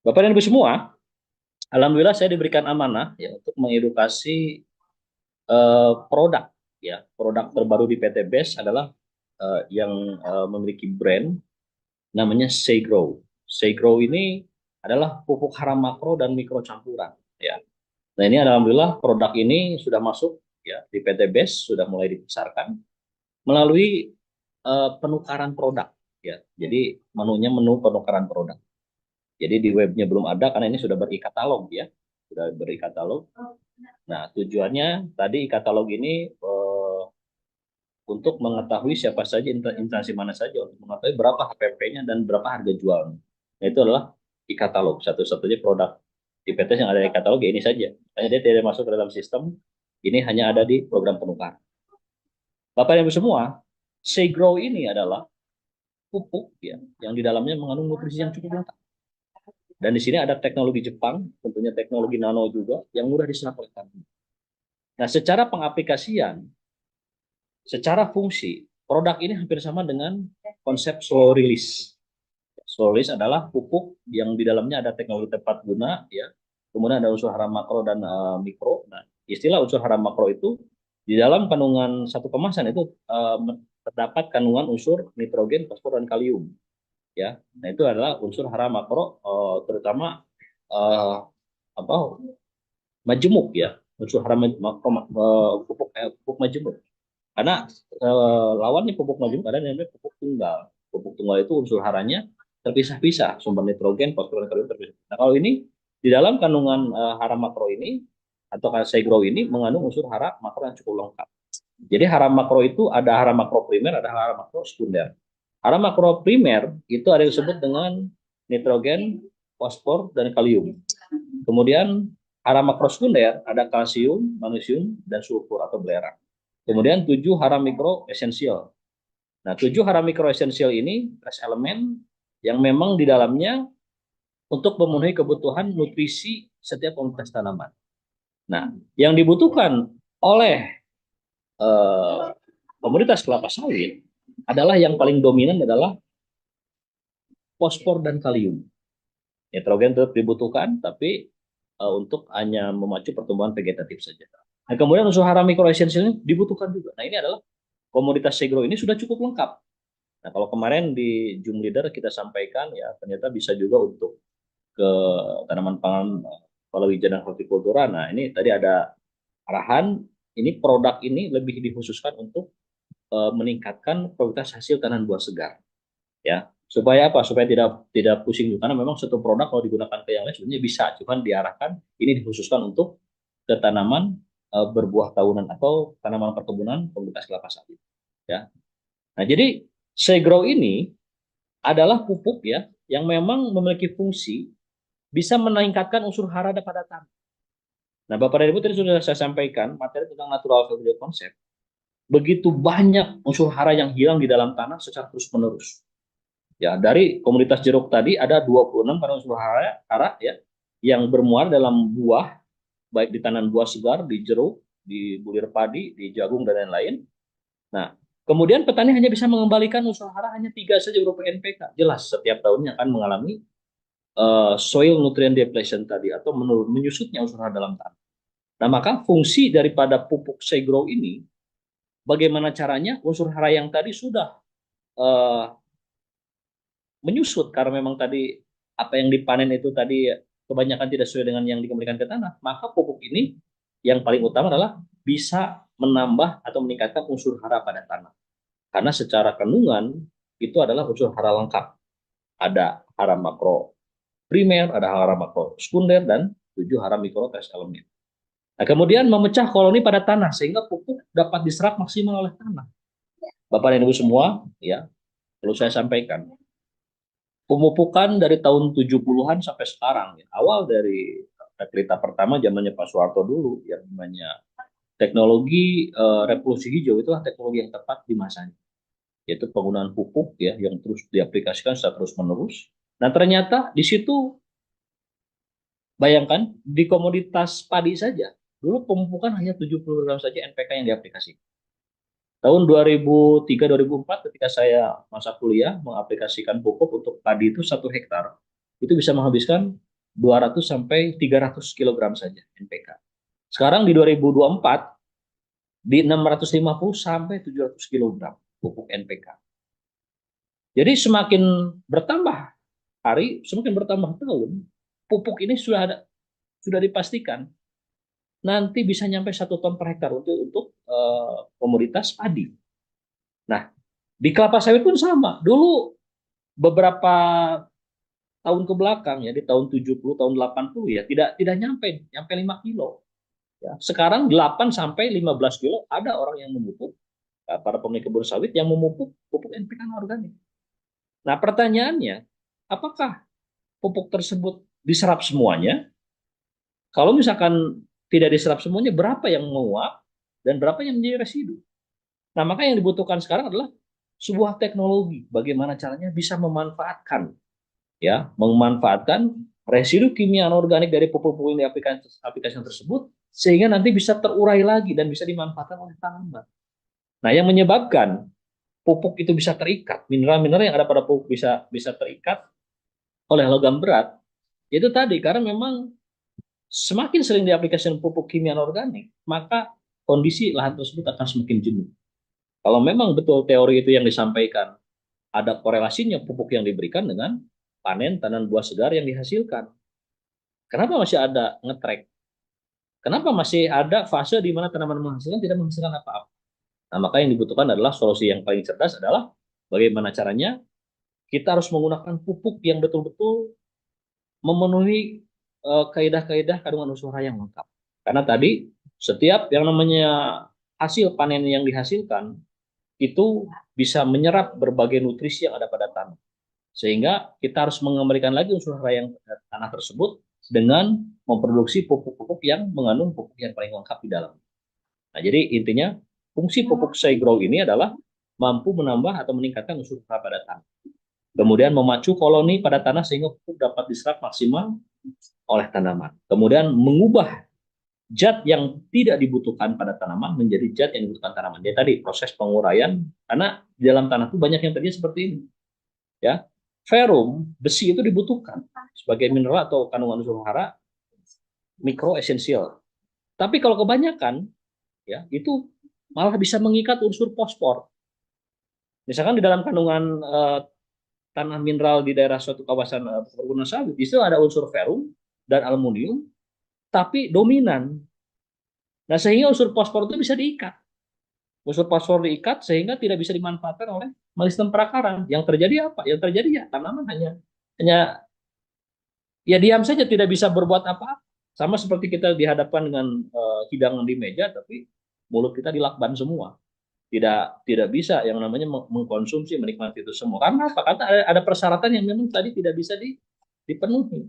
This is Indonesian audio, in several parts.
Bapak dan Ibu semua, alhamdulillah saya diberikan amanah ya untuk mengedukasi produk ya. Produk terbaru di PT BES adalah yang memiliki brand namanya Segrow. Segrow ini adalah pupuk hara makro dan mikro campuran ya. Nah, ini alhamdulillah produk ini sudah masuk ya di PT BES, sudah mulai dipasarkan melalui penukaran produk ya. Jadi menu penukaran produk. Jadi di webnya belum ada karena ini sudah beri-katalog ya, sudah beri-katalog. Nah, tujuannya tadi katalog ini untuk mengetahui siapa saja instansi mana saja untuk mengetahui berapa HPP-nya dan berapa harga jualnya. Nah, itu adalah e-katalog, satu-satunya produk di PT yang ada di katalog ya ini saja. Hanya dia tidak masuk ke dalam sistem, ini hanya ada di program penukaran. Bapak dan Ibu semua, Segrow ini adalah pupuk ya yang di dalamnya mengandung nutrisi yang cukup lengkap. Dan di sini ada teknologi Jepang, tentunya teknologi nano juga, yang mudah diserap oleh kami. Nah, secara pengaplikasian, secara fungsi, produk ini hampir sama dengan konsep slow release. Slow release adalah pupuk yang di dalamnya ada teknologi tepat guna, ya. Kemudian ada unsur hara makro dan mikro. Nah, istilah unsur hara makro itu di dalam kandungan satu kemasan itu terdapat kandungan unsur nitrogen, fosfor, dan kalium. Ya, nah itu adalah unsur hara makro, terutama uh, apa majemuk ya, unsur hara pupuk majemuk. Karena lawannya pupuk majemuk ada yang namanya pupuk tunggal. Pupuk tunggal itu unsur haranya terpisah-pisah, sumber nitrogen, fosfor, dan kalium terpisah. Nah, kalau ini di dalam kandungan hara makro ini atau Segro ini mengandung unsur hara makro yang cukup lengkap. Jadi hara makro itu ada hara makro primer, ada hara makro sekunder. Hara makro primer itu ada yang disebut dengan nitrogen, fosfor, dan kalium. Kemudian hara makro sekunder ada kalsium, magnesium, dan sulfur atau belerang. Kemudian 7 hara mikro esensial. Nah, 7 hara mikro esensial ini trace elemen yang memang di dalamnya untuk memenuhi kebutuhan nutrisi setiap komunitas tanaman. Nah, yang dibutuhkan oleh eh, komoditas kelapa sawit adalah yang paling dominan adalah fosfor dan kalium. Nitrogen tetap dibutuhkan, tapi untuk hanya memacu pertumbuhan vegetatif saja. Nah, kemudian unsur hara mikroesensialnya dibutuhkan juga. Nah, ini adalah komoditas Segro ini sudah cukup lengkap. Nah, kalau kemarin di Zoom Leader kita sampaikan ya ternyata bisa juga untuk ke tanaman pangan palawija dan hortikultura. Nah, ini tadi ada arahan ini produk ini lebih dikhususkan untuk meningkatkan kualitas hasil tanaman buah segar ya. Supaya apa? Supaya tidak tidak pusing juga karena memang satu produk kalau digunakan ke yang lain sebenarnya bisa, cuman diarahkan ini dikhususkan untuk ke tanaman berbuah tahunan atau tanaman perkebunan komunitas kelapa sawit ya. Nah, jadi Segrow ini adalah pupuk ya yang memang memiliki fungsi bisa meningkatkan unsur hara pada tanah. Nah, Bapak dan Ibu tadi sudah saya sampaikan materi tentang natural value concept. Begitu banyak unsur hara yang hilang di dalam tanah secara terus-menerus. Ya, dari komunitas jeruk tadi ada 26 karena unsur hara, hara ya yang bermuara dalam buah, baik di tanaman buah segar, di jeruk, di bulir padi, di jagung dan lain-lain. Nah, kemudian petani hanya bisa mengembalikan unsur hara hanya tiga saja berupa NPK. Jelas setiap tahunnya akan mengalami soil nutrient depletion tadi atau menyusutnya unsur hara dalam tanah. Nah, maka fungsi daripada pupuk Segro ini, bagaimana caranya unsur hara yang tadi sudah uh, menyusut karena memang tadi apa yang dipanen itu tadi kebanyakan tidak sesuai dengan yang dikembalikan ke tanah, maka pupuk ini yang paling utama adalah bisa menambah atau meningkatkan unsur hara pada tanah. Karena secara kandungan itu adalah unsur hara lengkap. Ada hara makro primer, ada hara makro sekunder, dan 7 hara mikro trace elemen. Nah, kemudian memecah koloni pada tanah sehingga pupuk dapat diserap maksimal oleh tanah. Bapak dan Ibu semua, ya, perlu saya sampaikan. Pemupukan dari tahun 70-an sampai sekarang, ya. Awal dari cerita pertama zamannya Pak Soeharto dulu, yang namanya teknologi revolusi hijau itulah teknologi yang tepat di masanya, yaitu penggunaan pupuk ya yang terus diaplikasikan secara terus menerus. Nah, ternyata di situ bayangkan di komoditas padi saja dulu pemupukan hanya 70 gram saja NPK yang diaplikasikan. Tahun 2003-2004 ketika saya masa kuliah mengaplikasikan pupuk untuk padi itu 1 hektar itu bisa menghabiskan 200 sampai 300 kilogram saja NPK. Sekarang di 2024 di 650 sampai 700 kilogram pupuk NPK. Jadi semakin bertambah hari, semakin bertambah tahun, pupuk ini sudah dipastikan nanti bisa nyampe 1 ton per hektar untuk komoditas padi. Nah, di kelapa sawit pun sama. Dulu beberapa tahun ke belakang ya, di tahun 70, tahun 80 ya, tidak nyampe 5 kilo. Ya. Sekarang 8 sampai 15 kilo ada orang yang memupuk, para pemilik kebun sawit yang memupuk pupuk NPK organik. Nah, pertanyaannya, apakah pupuk tersebut diserap semuanya? Kalau misalkan tidak diserap semuanya, berapa yang menguap dan berapa yang menjadi residu? Nah, maka yang dibutuhkan sekarang adalah sebuah teknologi bagaimana caranya bisa memanfaatkan residu kimia anorganik dari pupuk-pupuk yang aplikasi tersebut sehingga nanti bisa terurai lagi dan bisa dimanfaatkan oleh tanaman. Nah, yang menyebabkan pupuk itu bisa terikat, mineral-mineral yang ada pada pupuk bisa terikat oleh logam berat, itu tadi karena memang semakin sering diaplikasikan pupuk kimia anorganik, maka kondisi lahan tersebut akan semakin jenuh. Kalau memang betul teori itu yang disampaikan, ada korelasinya pupuk yang diberikan dengan panen tanaman buah segar yang dihasilkan. Kenapa masih ada ngetrek? Kenapa masih ada fase di mana tanaman menghasilkan tidak menghasilkan apa-apa? Nah, maka yang dibutuhkan adalah solusi yang paling cerdas adalah bagaimana caranya kita harus menggunakan pupuk yang betul-betul memenuhi kaidah-kaidah kandungan unsur hara yang lengkap. Karena tadi setiap yang namanya hasil panen yang dihasilkan itu bisa menyerap berbagai nutrisi yang ada pada tanah. Sehingga kita harus mengembalikan lagi unsur hara yang tanah tersebut dengan memproduksi pupuk-pupuk yang mengandung pupuk yang paling lengkap di dalam. Nah, jadi intinya fungsi pupuk Saigrow ini adalah mampu menambah atau meningkatkan unsur hara pada tanah. Kemudian memacu koloni pada tanah sehingga pupuk dapat diserap maksimal oleh tanaman. Kemudian mengubah zat yang tidak dibutuhkan pada tanaman menjadi zat yang dibutuhkan tanaman. Dia tadi proses penguraian karena di dalam tanah itu banyak yang terjadi seperti ini. Ya, ferrum, besi itu dibutuhkan sebagai mineral atau kandungan unsur hara mikro esensial. Tapi kalau kebanyakan, ya itu malah bisa mengikat unsur fosfor. Misalkan di dalam kandungan tanah mineral di daerah suatu kawasan perkebunan sawit, itu ada unsur ferrum dan aluminium, tapi dominan. Nah, sehingga unsur fosfor itu bisa diikat. Unsur fosfor diikat sehingga tidak bisa dimanfaatkan oleh sistem perakaran. Yang terjadi apa? Yang terjadi ya tanaman hanya ya diam saja, tidak bisa berbuat apa-apa. Sama seperti kita dihadapkan dengan hidangan di meja, tapi mulut kita dilakban semua. Tidak bisa yang namanya mengkonsumsi, menikmati itu semua. Karena apa? Karena ada persyaratan yang memang tadi tidak bisa dipenuhi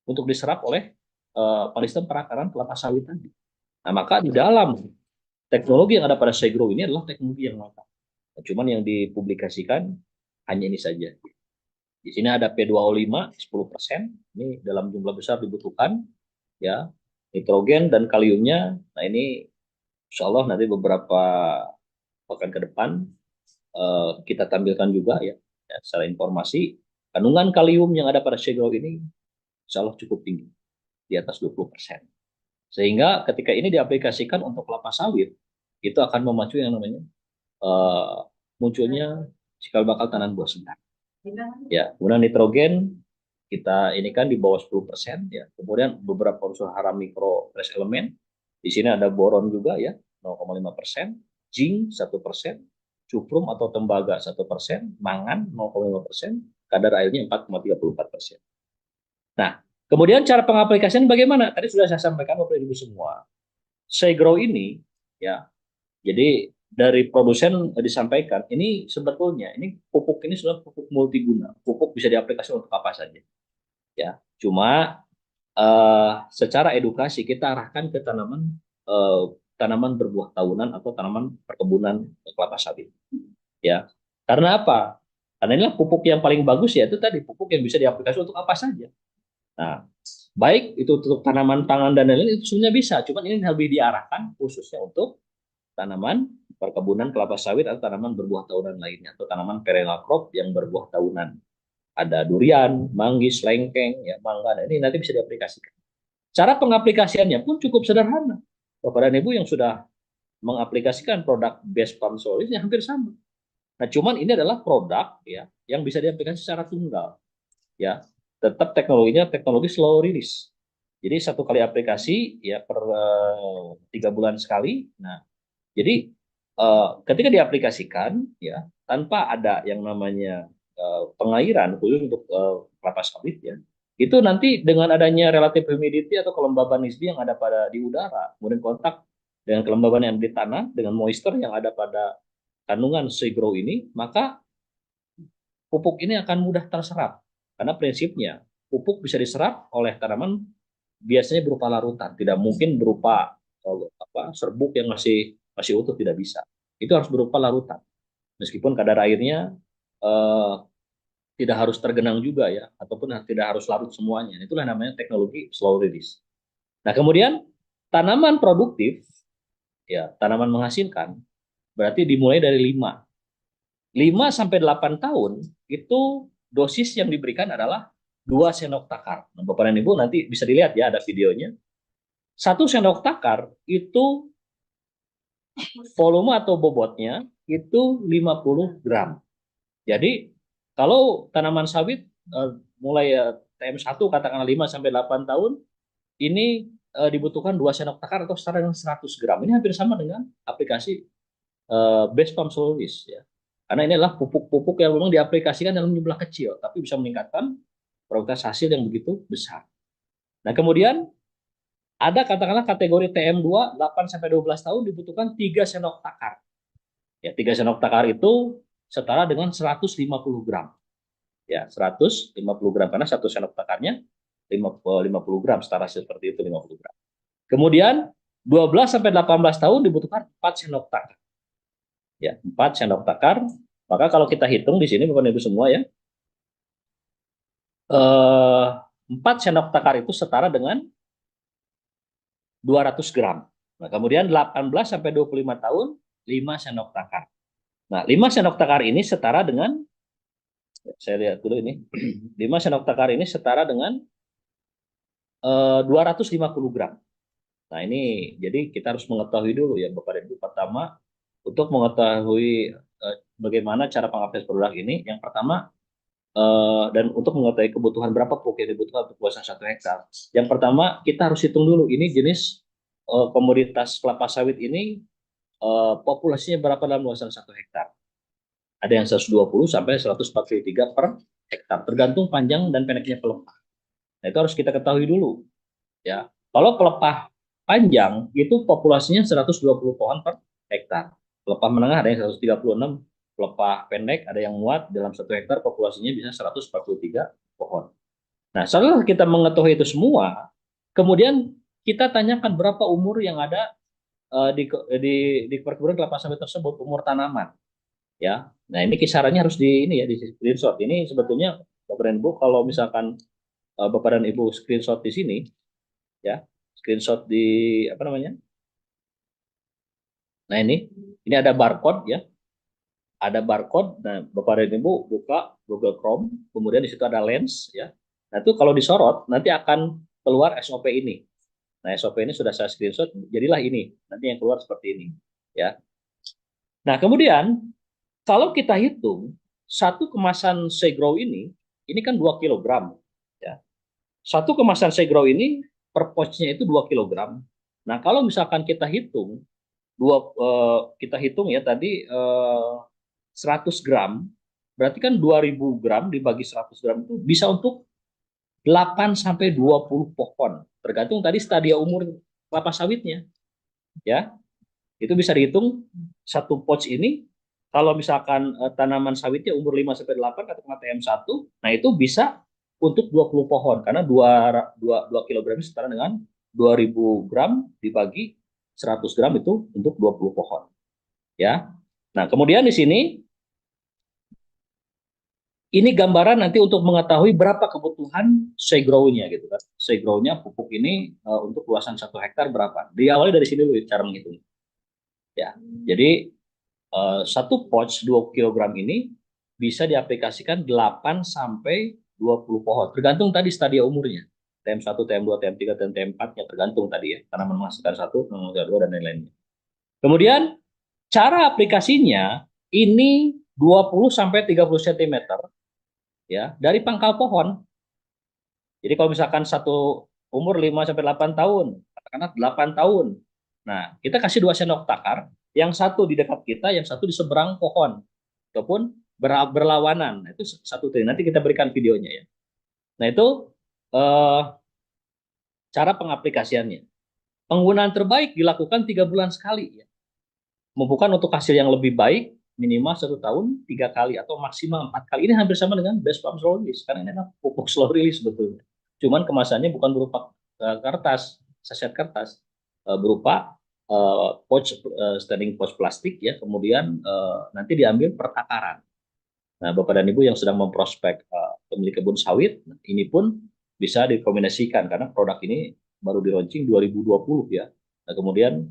untuk diserap oleh sistem perakaran kelapa sawit tadi. Nah, maka di dalam teknologi yang ada pada Saigrow ini adalah teknologi yang lengkap. Nah, cuman yang dipublikasikan hanya ini saja. Di sini ada P2O5 10%, ini dalam jumlah besar dibutuhkan, ya, nitrogen dan kaliumnya. Nah, ini insya Allah nanti beberapa pekan ke depan kita tampilkan juga ya secara informasi kandungan kalium yang ada pada Saigrow ini insya Allah cukup tinggi, di atas 20%. Sehingga ketika ini diaplikasikan untuk kelapa sawit, itu akan memacu yang namanya munculnya cikal bakal tanaman buah segar. Ya, kemudian nitrogen kita ini kan di bawah 10% ya. Kemudian beberapa unsur hara mikro trace elemen. Di sini ada boron juga ya, 0,5%, zinc 1%, cuprum atau tembaga 1%, mangan 0,5%, kadar airnya 4,34%. Nah, kemudian cara pengaplikasian bagaimana? Tadi sudah saya sampaikan Bapak Ibu semua. Saigrow ini ya, jadi dari produsen disampaikan ini sebetulnya ini pupuk ini sudah pupuk multiguna. Pupuk bisa diaplikasikan untuk apa saja. Ya, cuma secara edukasi kita arahkan ke tanaman berbuah tahunan atau tanaman perkebunan kelapa sawit. Ya, karena apa? Karena inilah pupuk yang paling bagus ya itu tadi pupuk yang bisa diaplikasikan untuk apa saja. Nah, baik itu untuk tanaman pangan dan lain-lain itu sebenarnya bisa, cuman ini lebih diarahkan khususnya untuk tanaman perkebunan kelapa sawit atau tanaman berbuah tahunan lainnya atau tanaman perennial crop yang berbuah tahunan. ada durian, manggis, lengkeng, ya, mangga. Nah, ini nanti bisa diaplikasikan. Cara pengaplikasiannya pun cukup sederhana. Bapak dan Ibu yang sudah mengaplikasikan produk Best Farm Solutions hampir sama. Nah, cuman ini adalah produk ya yang bisa diaplikasi secara tunggal, ya. Tetap teknologinya teknologi slow release. Jadi satu kali aplikasi ya per 3 bulan sekali. Nah, jadi ketika diaplikasikan ya tanpa ada yang namanya pengairan khusus untuk kelapa sawit ya, itu nanti dengan adanya relative humidity atau kelembaban nisbi yang ada pada di udara, kemudian kontak dengan kelembaban yang di tanah dengan moisture yang ada pada kandungan seagrow ini, maka pupuk ini akan mudah terserap karena prinsipnya pupuk bisa diserap oleh tanaman biasanya berupa larutan, tidak mungkin berupa serbuk yang masih masih utuh, tidak bisa. Itu harus berupa larutan. Meskipun kadar airnya eh, tidak harus tergenang juga ya, ataupun tidak harus larut semuanya. Itulah namanya teknologi slow release. Nah, kemudian tanaman produktif, ya tanaman menghasilkan, berarti dimulai dari 5 sampai 8 tahun itu dosis yang diberikan adalah 2 sendok takar. Nah, Bapak dan Ibu nanti bisa dilihat ya ada videonya. 1 sendok takar itu volume atau bobotnya itu 50 gram. Jadi kalau tanaman sawit mulai TM1 katakanlah 5 sampai 8 tahun ini dibutuhkan 2 sendok takar atau setara dengan 100 gram. Ini hampir sama dengan aplikasi Best Farm Solutions ya. Karena ini adalah pupuk-pupuk yang memang diaplikasikan dalam jumlah kecil tapi bisa meningkatkan produktivitas hasil yang begitu besar. Nah, kemudian ada katakanlah kategori TM2 8 sampai 12 tahun dibutuhkan 3 sendok takar. Ya, 3 sendok takar itu setara dengan 150 gram. Ya, 150 gram karena 1 sendok takarnya 50 gram, setara seperti itu 50 gram. Kemudian 12 sampai 18 tahun dibutuhkan 4 sendok takar. Ya, 4 sendok takar. Maka kalau kita hitung di sini Bapak Ibu semua ya, 4 sendok takar itu setara dengan 200 gram. Nah, kemudian 18 sampai 25 tahun 5 sendok takar. Nah, 5 sendok takar ini setara dengan, saya lihat dulu ini, 5 sendok takar ini setara dengan 250 gram. Nah, ini jadi kita harus mengetahui dulu ya Bapak dan Ibu. Pertama, untuk mengetahui bagaimana cara pengaplikasian produk ini, yang pertama dan untuk mengetahui kebutuhan berapa pupuk yang dibutuhkan untuk luasan 1 hektar. Yang pertama, kita harus hitung dulu ini jenis komoditas kelapa sawit ini populasinya berapa dalam luasan 1 hektar. Ada yang 120 sampai 143 per hektar, tergantung panjang dan pendeknya pelepah. Nah, itu harus kita ketahui dulu ya. Kalau pelepah panjang itu populasinya 120 pohon per hektar. Pelepah menengah ada yang 136, pelepah pendek ada yang muat dalam 1 hektar populasinya bisa 143 pohon. Nah, setelah kita mengetahui itu semua, kemudian kita tanyakan berapa umur yang ada di perkebunan kelapa sawit tersebut, umur tanaman ya. Nah, ini kisarannya harus di ini ya di screenshot. Ini sebetulnya Bapak dan Ibu kalau misalkan Bapak dan Ibu screenshot di sini ya, screenshot di apa namanya? Nah, ini ada barcode ya. Ada barcode. Nah, Bapak dan Ibu buka Google Chrome, kemudian di situ ada lens ya. Nah, itu kalau disorot nanti akan keluar SOP ini. Nah, SOP ini sudah saya screenshot, jadilah ini. Nanti yang keluar seperti ini ya. Nah, kemudian kalau kita hitung satu kemasan Segrow ini kan 2 kilogram ya. Satu kemasan Segrow ini per pouchnya itu 2 kilogram. Nah, kalau misalkan kita hitung kita hitung ya tadi 100 gram, berarti kan 2000 gram dibagi 100 gram itu bisa untuk 8 sampai 20 pohon, tergantung tadi stadia umur kelapa sawitnya ya. Itu bisa dihitung satu pouch ini kalau misalkan tanaman sawitnya umur 5 sampai 8 katakanlah TM1, nah itu bisa untuk 20 pohon karena 2 kilogram setara dengan 2000 gram dibagi 100 gram itu untuk 20 pohon ya. Nah, kemudian di sini ini gambaran nanti untuk mengetahui berapa kebutuhan segrow-nya gitu kan. Segrow-nya pupuk ini untuk luasan 1 hektar berapa. Diawali dari sini dulu cara menghitung. Ya. Jadi 1 pouch 2 kilogram ini bisa diaplikasikan 8 sampai 20 pohon. Tergantung tadi stadia umurnya. TM1, TM2, TM3, dan TM4 ya tergantung tadi ya. Tanaman menghasilkan satu, menghasilkan dua, dan lain-lainnya. Kemudian cara aplikasinya ini 20 sampai 30 cm ya dari pangkal pohon. Jadi kalau misalkan satu umur 5 sampai 8 tahun, katakanlah 8 tahun. Nah, kita kasih 2 sendok takar, yang satu di dekat kita, yang satu di seberang pohon ataupun berlawanan. Nah, itu satu trik. Nanti kita berikan videonya ya. Nah, itu eh, cara pengaplikasiannya. Penggunaan terbaik dilakukan 3 bulan sekali ya. Bukan untuk hasil yang lebih baik, minimal 1 tahun 3 kali atau maksimal 4 kali. Ini hampir sama dengan best farm slow release karena ini adalah pupuk slow release sebetulnya. Cuman kemasannya bukan berupa kertas, saset kertas, berupa pouch, standing pouch plastik ya. Kemudian nanti diambil per takaran. Nah, Bapak dan Ibu yang sedang memprospek pemilik kebun sawit, ini pun bisa dikombinasikan karena produk ini baru di launching 2020 ya. Nah, kemudian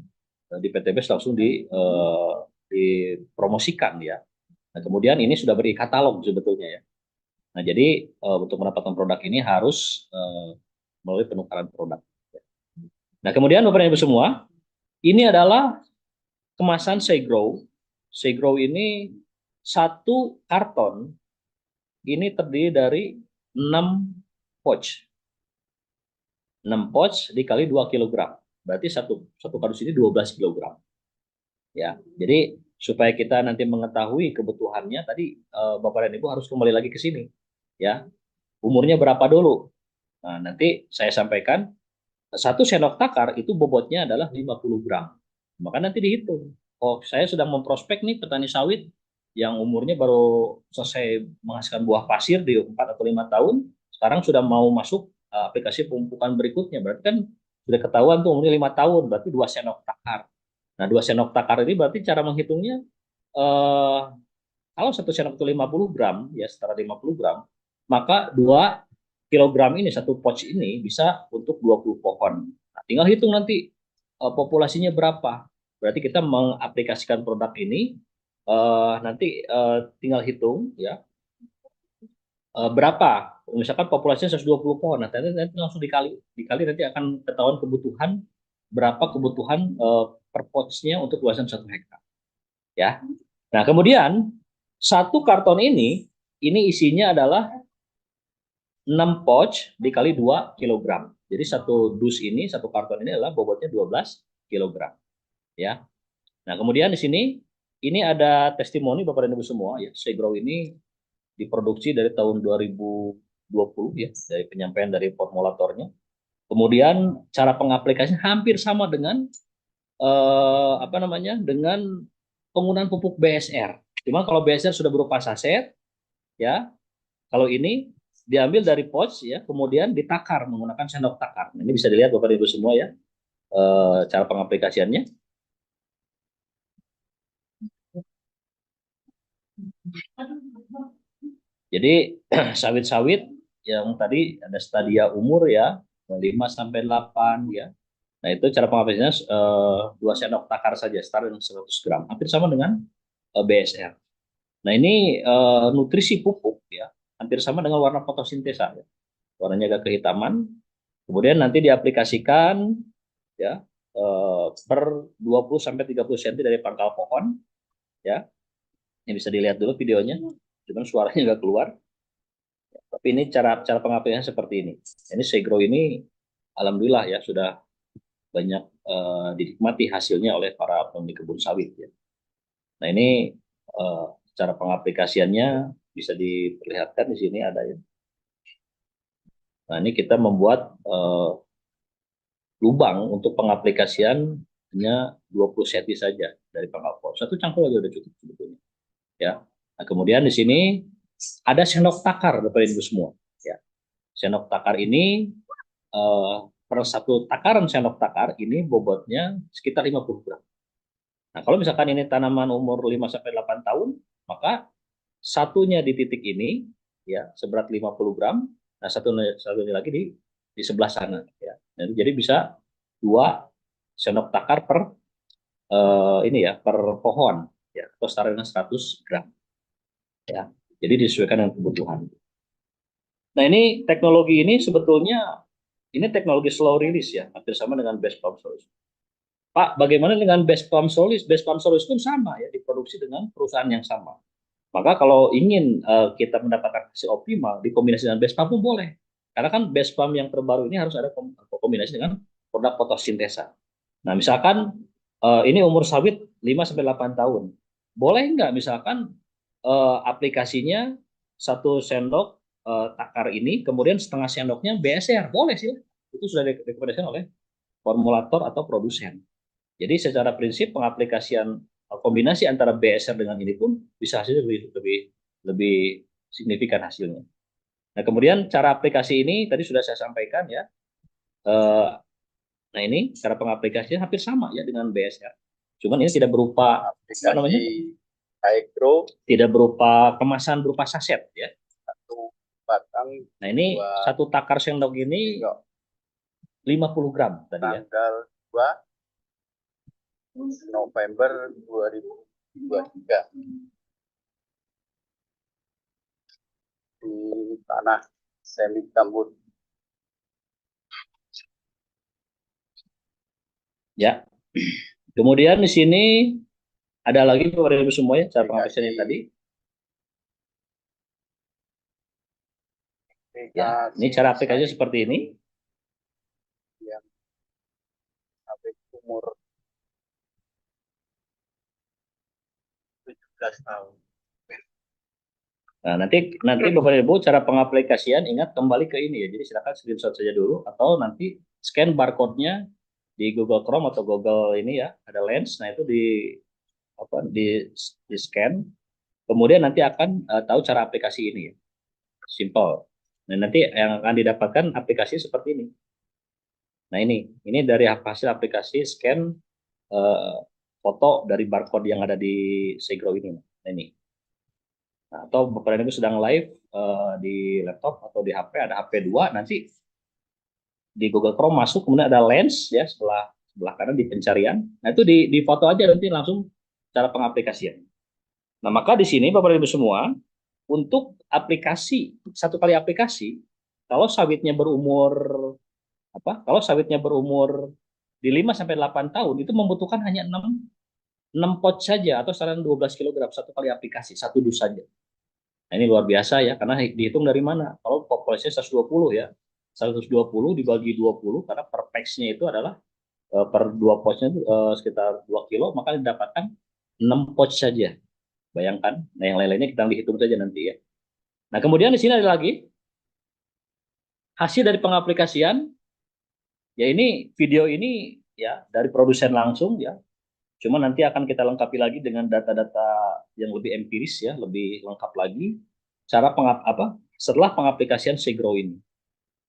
di PTBS langsung dipromosikan ya. Nah, kemudian ini sudah beri katalog sebetulnya ya. Nah, jadi untuk mendapatkan produk ini harus melalui penukaran produk. Nah, kemudian Bapak dan Ibu semua, ini adalah kemasan Segrow. Segrow ini satu karton ini terdiri dari 6 pouch. 6 pouch dikali 2 kg. Berarti satu kardus ini 12 kg. Ya, jadi supaya kita nanti mengetahui kebutuhannya tadi Bapak dan Ibu harus kembali lagi ke sini. Ya, umurnya berapa dulu? Nah, nanti saya sampaikan 1 sendok takar itu bobotnya adalah 50 gram. Maka nanti dihitung. Oh, saya sedang memprospek nih petani sawit yang umurnya baru selesai menghasilkan buah pasir di 4 atau 5 tahun, sekarang sudah mau masuk aplikasi pemupukan berikutnya. Berarti kan sudah ketahuan tuh umurnya 5 tahun, berarti 2 sendok takar. Nah, 2 sendok takar ini berarti cara menghitungnya eh, kalau 1 sendok itu 50 gram, ya setara 50 gram, maka 2 kilogram ini, satu pouch ini bisa untuk 20 pohon. Nah, tinggal hitung nanti populasinya berapa. Berarti kita mengaplikasikan produk ini, nanti tinggal hitung ya berapa. Misalkan populasinya 120 pohon, nah nanti langsung dikali nanti akan ketahuan kebutuhan berapa kebutuhan per pouch-nya untuk luasan 1 hektar. Ya. Nah, kemudian satu karton ini isinya adalah 6 pouch dikali 2 kg. Jadi satu dus ini, satu karton ini adalah bobotnya 12 kg. Ya. Nah, kemudian di sini ini ada testimoni Bapak dan Ibu semua ya. Segrow ini diproduksi dari tahun 2020 ya, dari penyampaian dari formulatornya. Kemudian cara pengaplikasinya hampir sama dengan apa namanya? Dengan penggunaan pupuk BSR. Cuma kalau BSR sudah berupa saset ya, kalau ini diambil dari pouch ya, kemudian ditakar menggunakan sendok takar. Nah, ini bisa dilihat Bapak Ibu semua ya, cara pengaplikasiannya. Jadi sawit-sawit yang tadi ada stadia umur ya, 5 sampai 8 ya. Nah, itu cara pengaplikasiannya 2 sendok takar saja, setara dengan 100 gram. Hampir sama dengan BSR. Nah, ini nutrisi pupuk ya, hampir sama dengan warna fotosintesa ya. Warnanya agak kehitaman. Kemudian nanti diaplikasikan ya per 20 sampai 30 cm dari pangkal pohon ya. Ini bisa dilihat dulu videonya. Cuman suaranya nggak keluar. Tapi ini cara cara pengaplikasinya seperti ini. Ini Segrow ini alhamdulillah ya sudah banyak dinikmati hasilnya oleh para pemilik kebun sawit ya. Nah, ini cara pengaplikasiannya bisa diperlihatkan di sini ada ya. Nah, ini kita membuat lubang untuk pengaplikasian hanya 20 cm saja dari pangkal pohon. Satu cangkul aja udah cukup sebetulnya. Ya. Nah, kemudian di sini ada sendok takar Bapak Ibu semua. Ya. Sendok takar ini per satu takaran sendok takar ini bobotnya sekitar 50 gram. Nah, kalau misalkan ini tanaman umur 5 sampai 8 tahun, maka satunya di titik ini ya seberat 50 gram, nah satunya lagi di sebelah sana ya. Jadi bisa 2 sendok takar per ini ya per pohon ya atau setara dengan 100 gram ya. Jadi disesuaikan dengan kebutuhan. Nah, ini teknologi ini sebetulnya ini teknologi slow release ya, hampir sama dengan base pump solution. Pak, bagaimana dengan base pump solution? Base pump solution pun sama ya, diproduksi dengan perusahaan yang sama. Maka kalau ingin kita mendapatkan hasil optimal, dikombinasi dengan base pump pun boleh. Karena kan base pump yang terbaru ini harus ada kombinasi dengan produk fotosintesa. Nah, misalkan ini umur sawit 5 sampai 8 tahun. Boleh nggak misalkan aplikasinya 1 sendok takar ini, kemudian setengah sendoknya BSR? Boleh sih. Itu sudah direkomendasikan oleh formulator atau produsen. Jadi secara prinsip pengaplikasian kombinasi antara BSR dengan ini pun bisa hasilnya lebih signifikan hasilnya. Nah, kemudian cara aplikasi ini tadi sudah saya sampaikan ya. Eh, Nah, ini cara pengaplikasinya hampir sama ya dengan BSR. Cuman ini tidak berupa apa namanya? Hydro, Tidak berupa kemasan berupa saset ya. satu batang. Nah, ini satu takar sendok ini 50 gram tadi ya. Tanggal 2 November 2023 di tanah semi gambut. Ya. Kemudian di sini ada lagi kepada ibu semuanya cara pengaplikasiannya tadi. Ya, ini cara aplikasinya seperti ini. Yang sampai umur 17 tahun. Nah, nanti Bapak Ibu cara pengaplikasian ingat kembali ke ini ya. Jadi silakan screenshot saja dulu atau nanti scan barcode-nya di Google Chrome atau Google ini ya, ada Lens. Nah, itu di scan. Kemudian nanti akan tahu cara aplikasi ini ya. Simple. Nah, nanti yang akan didapatkan aplikasi seperti ini. Nah, ini dari hasil aplikasi scan foto dari barcode yang ada di Segro ini. Nah, ini. Nah, atau Bapak Ibu sedang live di laptop atau di HP, ada HP 2, nanti di Google Chrome masuk, kemudian ada Lens ya sebelah kanan di pencarian. Nah, itu di foto aja nanti langsung cara pengaplikasian. Nah, maka di sini Bapak Ibu semua untuk aplikasi satu kali aplikasi, kalau sawitnya berumur kalau sawitnya berumur di 5 sampai 8 tahun itu membutuhkan hanya 6 pot saja atau setara 12 kg satu kali aplikasi, satu dus saja. Nah, ini luar biasa ya, karena dihitung dari mana? Kalau populasinya 120 ya, 120 dibagi 20, karena per pax-nya itu adalah per 2 pouch-nya itu sekitar 2 kilo, maka didapatkan 6 pouch saja. Bayangkan, nah yang lain-lainnya kita dihitung saja nanti ya. Nah, kemudian di sini ada lagi, hasil dari pengaplikasian, ya ini video ini ya dari produsen langsung ya, cuma nanti akan kita lengkapi lagi dengan data-data yang lebih empiris ya, lebih lengkap lagi cara setelah pengaplikasian Segro ini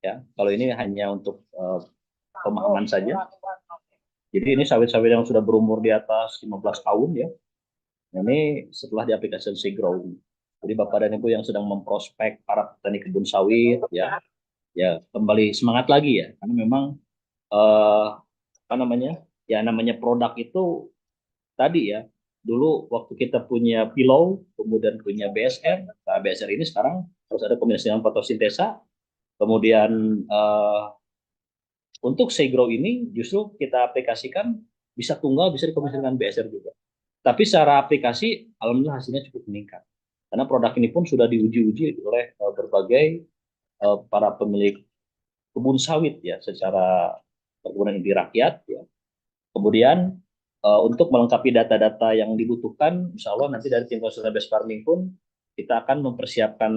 ya. Kalau ini hanya untuk pemahaman saja. Jadi ini sawit-sawit yang sudah berumur di atas 15 tahun ya. Ini setelah diaplikasikan Segro. Jadi Bapak dan Ibu yang sedang memprospek para petani kebun sawit ya, ya kembali semangat lagi ya, karena memang apa namanya? Ya namanya produk itu tadi ya, dulu waktu kita punya Pillow, kemudian punya BSR, nah BSR ini sekarang harus ada kombinasi dengan fotosintesa, kemudian untuk Segro ini justru kita aplikasikan bisa tunggal, bisa dikombinasikan dengan BSR juga. Tapi secara aplikasi, alhamdulillah hasilnya cukup meningkat. Karena produk ini pun sudah diuji-uji oleh berbagai para pemilik kebun sawit ya, secara perkebunan inti rakyat ya. Kemudian untuk melengkapi data-data yang dibutuhkan, insya Allah nanti dari tim konsultan base farming pun kita akan mempersiapkan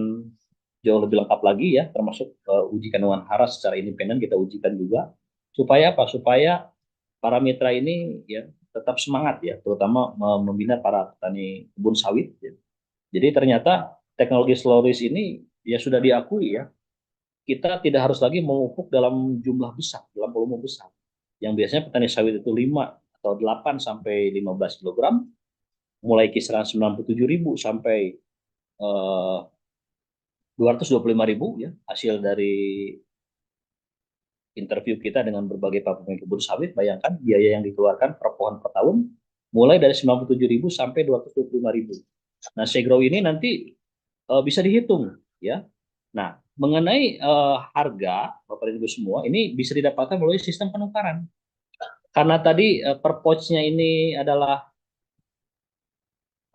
jauh lebih lengkap lagi ya, termasuk uji kandungan hara secara independen kita ujikan juga, supaya apa? Supaya para mitra ini ya tetap semangat ya, terutama membina para petani kebun sawit. Ya. Jadi ternyata teknologi slow release ini ya sudah diakui ya, kita tidak harus lagi memupuk dalam jumlah besar, dalam volume besar. Yang biasanya petani sawit itu 5 atau 8 sampai 15 kilogram, mulai kisaran 97.000 sampai 225.000 ya, hasil dari interview kita dengan berbagai pemilik kebun sawit. Bayangkan biaya yang dikeluarkan per pohon per tahun mulai dari 97.000 sampai 225.000. Nah, Segro ini nanti bisa dihitung ya. Nah, mengenai harga Bapak dan Ibu semua ini bisa didapatkan melalui sistem penukaran. Karena tadi per pouch-nya ini adalah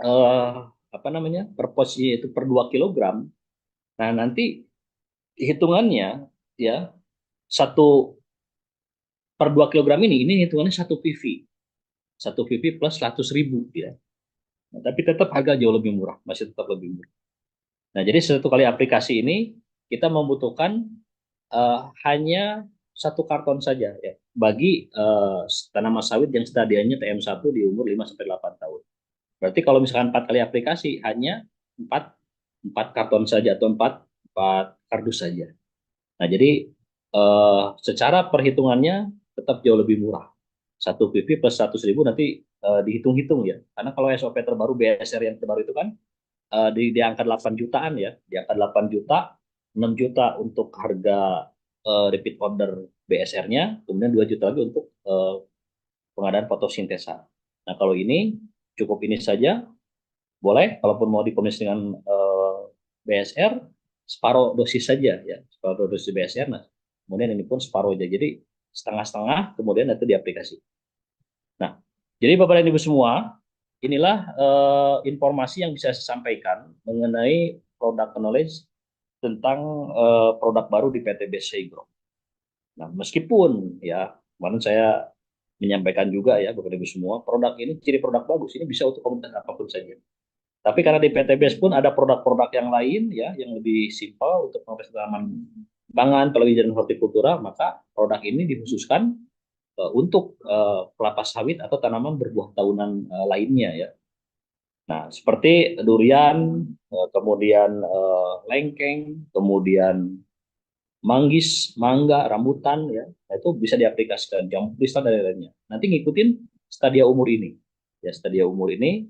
eh, apa namanya? Per pouch-nya itu per 2 kilogram. Nah, nanti hitungannya ya satu per 2 kilogram ini hitungannya satu PV. Satu PV plus 100.000 ya. Nah, tapi tetap harga jauh lebih murah, masih tetap lebih murah. Nah, jadi satu kali aplikasi ini kita membutuhkan hanya satu karton saja ya bagi tanaman sawit yang stadianya TM1 di umur 5 sampai 8 tahun. Berarti kalau misalkan 4 kali aplikasi hanya 4 4 karton saja atau 4 4 kardus saja. Nah, jadi secara perhitungannya tetap jauh lebih murah. Satu PP plus 100.000 nanti dihitung-hitung ya. Karena kalau SOP terbaru BSR yang terbaru itu kan di angka 8 jutaan ya, di angka 8 juta, 6 juta untuk harga repeat order BSR-nya, kemudian 2 juta lagi untuk pengadaan fotosintesa. Nah, kalau ini cukup ini saja, boleh, kalaupun mau dikombinasi dengan BSR, separuh dosis saja ya, separuh dosis BSR, nah, kemudian ini pun separuh aja, jadi setengah-setengah, kemudian itu diaplikasi. Nah, jadi Bapak dan Ibu semua, inilah informasi yang bisa saya sampaikan mengenai product knowledge tentang produk baru di PT BSC Group. Nah, meskipun ya kemarin saya menyampaikan juga ya Bapak Ibu semua, produk ini ciri produk bagus ini bisa untuk komunitas apapun saja. Tapi karena di PTBS pun ada produk-produk yang lain ya yang lebih simpel untuk pengelolaan tanaman pangan, apalagi dan hortikultura, maka produk ini dikhususkan untuk kelapa sawit atau tanaman berbuah tahunan lainnya ya. Nah, seperti durian, kemudian lengkeng, kemudian manggis, mangga, rambutan ya. Nah, itu bisa diaplikasikan jambu kristal dan lainnya. Nanti ngikutin stadia umur ini. Ya, stadia umur ini,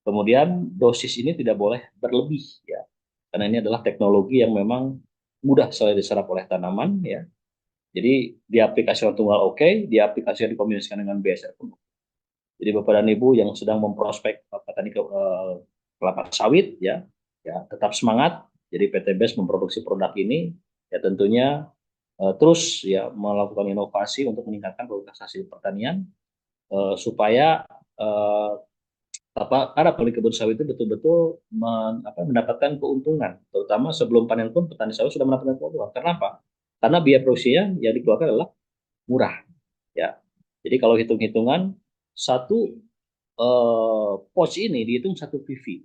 kemudian dosis ini tidak boleh berlebih ya. Karena ini adalah teknologi yang memang mudah sekali diserap oleh tanaman ya. Jadi diaplikasikan tunggal oke, diaplikasikan dikombinasikan dengan BSR pun. Jadi Bapak dan Ibu yang sedang memprospek apa tadi kelapa sawit ya, ya tetap semangat. Jadi PT BES memproduksi produk ini ya tentunya terus ya melakukan inovasi untuk meningkatkan kualitas hasil pertanian supaya eh, para pemilik kebun sawit itu betul-betul mendapatkan keuntungan, terutama sebelum panen pun petani sawit sudah mendapatkan keuntungan. Kenapa? Karena biaya produksinya yang dikeluarkan adalah murah, ya. Jadi kalau hitung-hitungan satu pouch ini dihitung satu PV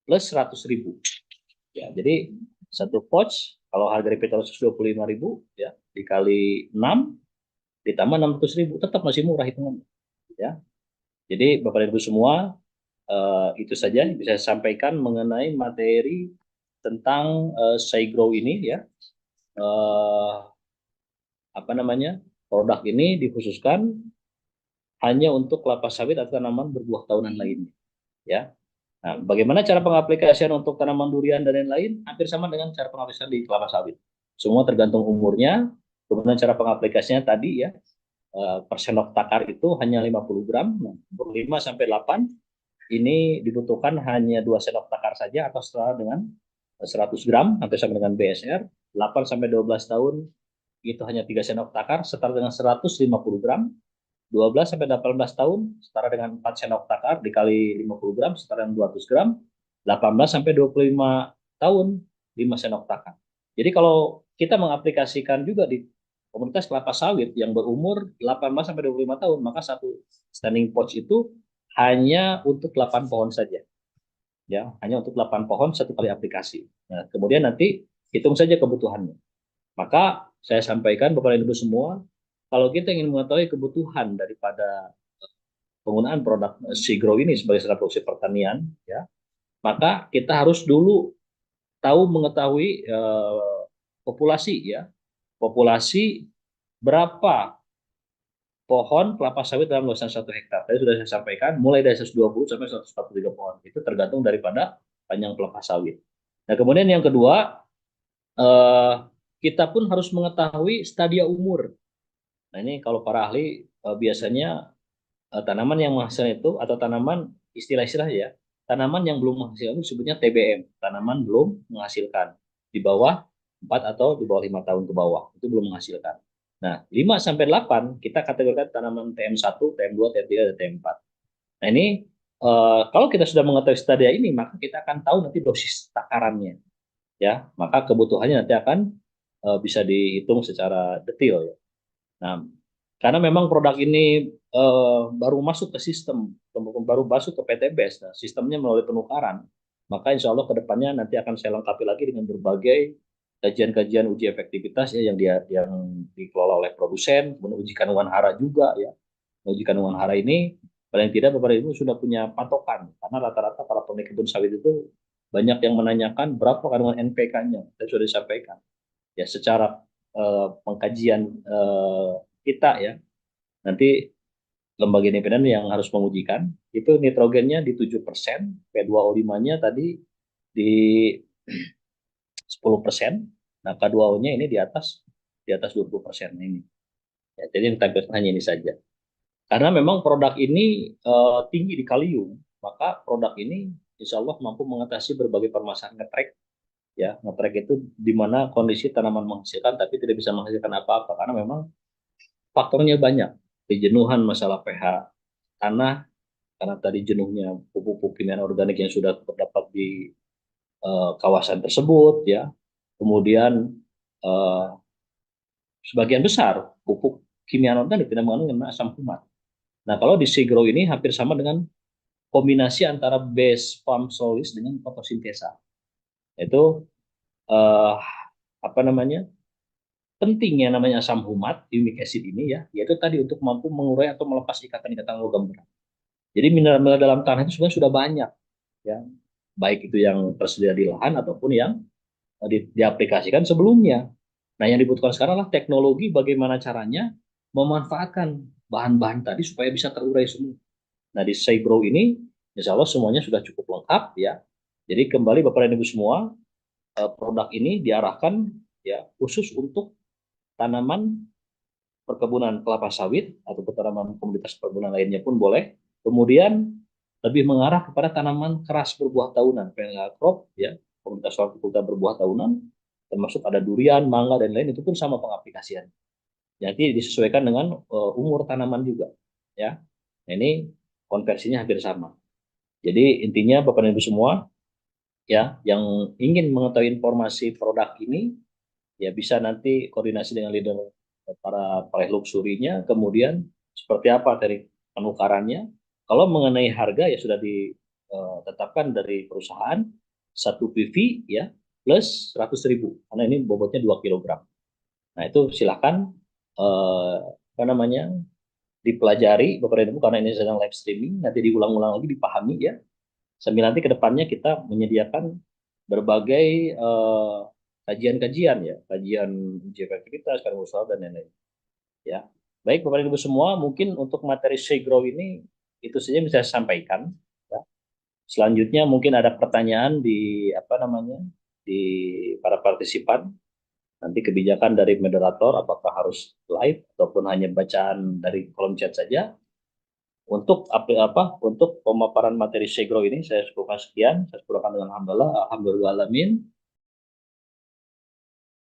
plus 100.000, ya. Jadi satu pouch kalau harga retail 125.000 ya dikali 6 ditambah 600.000 tetap masih murah hitungannya, ya. Jadi Bapak dan Ibu semua itu saja yang bisa saya sampaikan mengenai materi tentang SciGrow ini ya. Uh, apa namanya? Produk ini dikhususkan hanya untuk kelapa sawit atau tanaman berbuah tahunan lainnya ya. Nah, bagaimana cara pengaplikasian untuk tanaman durian dan lain-lain? Hampir sama dengan cara pengaplikasian di kelapa sawit. Semua tergantung umurnya. Kemudian cara pengaplikasinya tadi ya, per sendok takar itu hanya 50 gram. Nah, untuk 5 sampai 8 ini dibutuhkan hanya 2 sendok takar saja atau setara dengan 100 gram hampir sama dengan BSR. 8 sampai 12 tahun itu hanya 3 sendok takar setara dengan 150 gram. 12 sampai 18 tahun setara dengan 4 sendok takar dikali 50 gram setara dengan 200 gram. 18 sampai 25 tahun 5 sendok takar. Jadi kalau kita mengaplikasikan juga di komunitas kelapa sawit yang berumur 18 sampai 25 tahun, maka satu standing pouch itu hanya untuk 8 pohon saja. Ya, hanya untuk 8 pohon satu kali aplikasi. Nah, kemudian nanti hitung saja kebutuhannya. Maka saya sampaikan Bapak dan Ibu semua, kalau kita ingin mengetahui kebutuhan daripada penggunaan produk SciGrow ini sebagai sarana produksi pertanian, ya, maka kita harus dulu mengetahui populasi ya, populasi berapa pohon kelapa sawit dalam luasan 1 hektar. Tadi sudah saya sampaikan, mulai dari 120 sampai 143 pohon. Itu tergantung daripada panjang kelapa sawit. Nah, kemudian yang kedua, eh, kita pun harus mengetahui stadia umur. Nah, ini kalau para ahli biasanya tanaman yang menghasilkan itu atau tanaman istilah-istilah ya, tanaman yang belum menghasilkan itu disebutnya TBM, tanaman belum menghasilkan. Di bawah 4 atau di bawah 5 tahun ke bawah, itu belum menghasilkan. Nah, 5 sampai 8 kita kategorikan tanaman TM1, TM2, TM3, dan TM4. Nah, ini kalau kita sudah mengetahui stadia ini, maka kita akan tahu nanti dosis takarannya, ya. Maka kebutuhannya nanti akan bisa dihitung secara detail, ya. Nah, karena memang produk ini baru masuk ke sistem, baru masuk ke PTBS, nah, sistemnya melalui penukaran, maka insya Allah kedepannya nanti akan saya lengkapi lagi dengan berbagai kajian-kajian uji efektivitas ya yang dikelola oleh produsen, kemudian uji kandungan hara juga ya. Uji kandungan hara ini paling tidak Bapak Ibu sudah punya patokan, karena rata-rata para pemilik kebun sawit itu banyak yang menanyakan berapa kandungan NPK-nya. Saya sudah disampaikan ya secara pengkajian kita ya, nanti lembaga independen yang harus mengujikan itu nitrogennya di 7%, P2O5-nya tadi di 10%, nah K2O-nya ini di atas 20% ini. Ya, jadi yang tampilkan hanya ini saja. Karena memang produk ini tinggi di kalium, maka produk ini insya Allah mampu mengatasi berbagai permasalahan ngetrek. Ya, ngetrek itu di mana kondisi tanaman menghasilkan tapi tidak bisa menghasilkan apa-apa karena memang faktornya banyak. Kejenuhan masalah pH tanah, karena tadi jenuhnya pupuk-pupuk kimia organik yang sudah terdapat di kawasan tersebut, ya. Kemudian eh, sebagian besar pupuk kimia organik tidak mengandung asam fumat. Nah, kalau di Sigro ini hampir sama dengan kombinasi antara base farm solis dengan fotosintesa. Itu eh, apa namanya? Pentingnya namanya asam humat, humic acid ini ya, yaitu tadi untuk mampu mengurai atau melepas ikatan-ikatan logam berat. Jadi mineral-mineral dalam tanah itu sebenarnya sudah banyak, ya, baik itu yang tersedia di lahan ataupun yang diaplikasikan sebelumnya. Nah, yang dibutuhkan sekarang adalah teknologi bagaimana caranya memanfaatkan bahan-bahan tadi supaya bisa terurai semua. Nah, di Saybro ini, insya Allah semuanya sudah cukup lengkap ya. Jadi kembali Bapak dan Ibu semua, produk ini diarahkan ya khusus untuk tanaman perkebunan kelapa sawit atau tanaman komoditas perkebunan lainnya pun boleh. Kemudian lebih mengarah kepada tanaman keras berbuah tahunan, perennial crop ya, komoditas hortikultura berbuah tahunan, termasuk ada durian, mangga dan lain itu pun sama pengaplikasian. Jadi disesuaikan dengan umur tanaman juga ya. Nah, ini konversinya hampir sama. Jadi intinya Bapak dan Ibu semua ya yang ingin mengetahui informasi produk ini ya bisa nanti koordinasi dengan leader para luxurinya, kemudian seperti apa dari penukarannya. Kalau mengenai harga ya sudah ditetapkan dari perusahaan 1 PV ya plus 100.000 karena ini bobotnya 2 kg. Nah itu silakan apa namanya dipelajari Bapak dan Ibu karena ini sedang live streaming, nanti diulang-ulang lagi dipahami ya. Sambil nanti ke depannya kita menyediakan berbagai kajian-kajian ya, kajian uji efektivitas, kadar usaha dan lain-lain. Ya, baik Bapak dan Ibu semua, mungkin untuk materi Segro ini itu saja yang bisa saya sampaikan. Ya. Selanjutnya mungkin ada pertanyaan di apa namanya di para partisipan. Nanti kebijakan dari moderator apakah harus live ataupun hanya bacaan dari kolom chat saja. Untuk untuk pemaparan materi Segro ini saya cukupkan sekian. Saya cukupkan dengan alhamdulillah, alhamdulillah alamin.